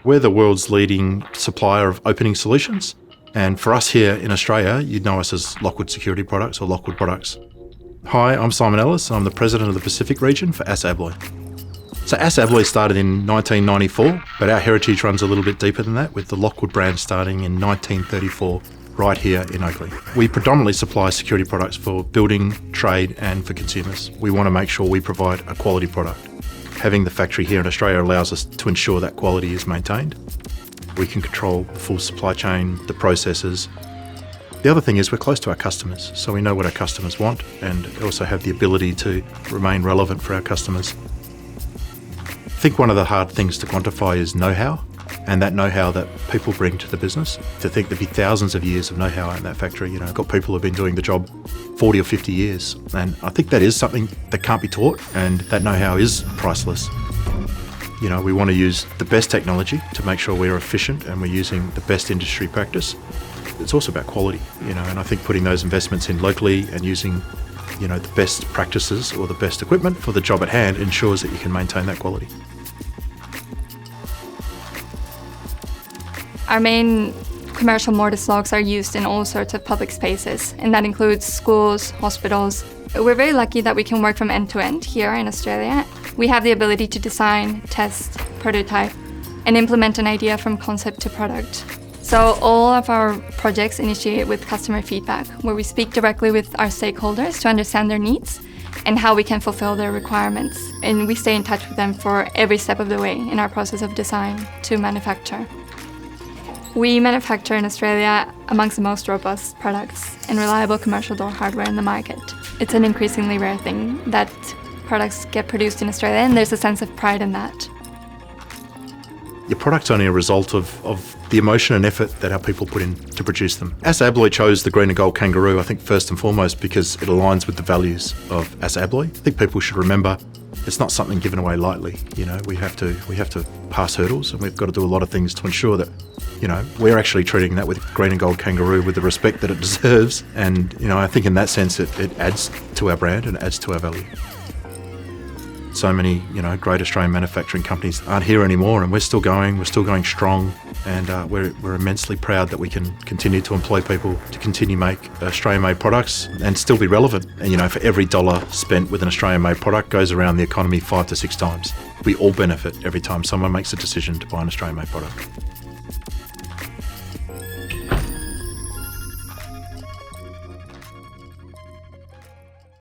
We're the world's leading supplier of opening solutions. And for us here in Australia, you'd know us as Lockwood Security Products or Lockwood Products. Hi, I'm Simon Ellis. I'm the President of the Pacific region for Assa Abloy. So Assa Abloy started in 1994, but our heritage runs a little bit deeper than that, with the Lockwood brand starting in 1934 right here in Oakleigh. We predominantly supply security products for building, trade and for consumers. We want to make sure we provide a quality product. Having the factory here in Australia allows us to ensure that quality is maintained. We can control the full supply chain, the processes. The other thing is we're close to our customers, so we know what our customers want and also have the ability to remain relevant for our customers. I think one of the hard things to quantify is know-how, and that know-how that people bring to the business. To think there'd be thousands of years of know-how in that factory. I've got people who've been doing the job 40 or 50 years, and I think that is something that can't be taught, and that know-how is priceless. We want to use the best technology to make sure we're efficient and we're using the best industry practice. It's also about quality, and I think putting those investments in locally and using, the best practices or the best equipment for the job at hand ensures that you can maintain that quality. Our main commercial mortise locks are used in all sorts of public spaces, and that includes schools, hospitals. We're very lucky that we can work from end to end here in Australia. We have the ability to design, test, prototype, and implement an idea from concept to product. So all of our projects initiate with customer feedback, where we speak directly with our stakeholders to understand their needs and how we can fulfill their requirements. And we stay in touch with them for every step of the way in our process of design to manufacture. We manufacture in Australia amongst the most robust products and reliable commercial door hardware in the market. It's an increasingly rare thing that products get produced in Australia, and there's a sense of pride in that. Your product's only a result of the emotion and effort that our people put in to produce them. Assa Abloy chose the green and gold kangaroo, I think, first and foremost because it aligns with the values of Assa Abloy. I think people should remember it's not something given away lightly. We have to pass hurdles, and we've got to do a lot of things to ensure that we're actually treating that with green and gold kangaroo with the respect that it deserves. And I think in that sense it adds to our brand and adds to our value. So many great Australian manufacturing companies aren't here anymore, and we're still going strong, and we're immensely proud that we can continue to employ people to continue make Australian-made products and still be relevant. And for every dollar spent with an Australian-made product goes around the economy 5 to 6 times. We all benefit every time someone makes a decision to buy an Australian-made product.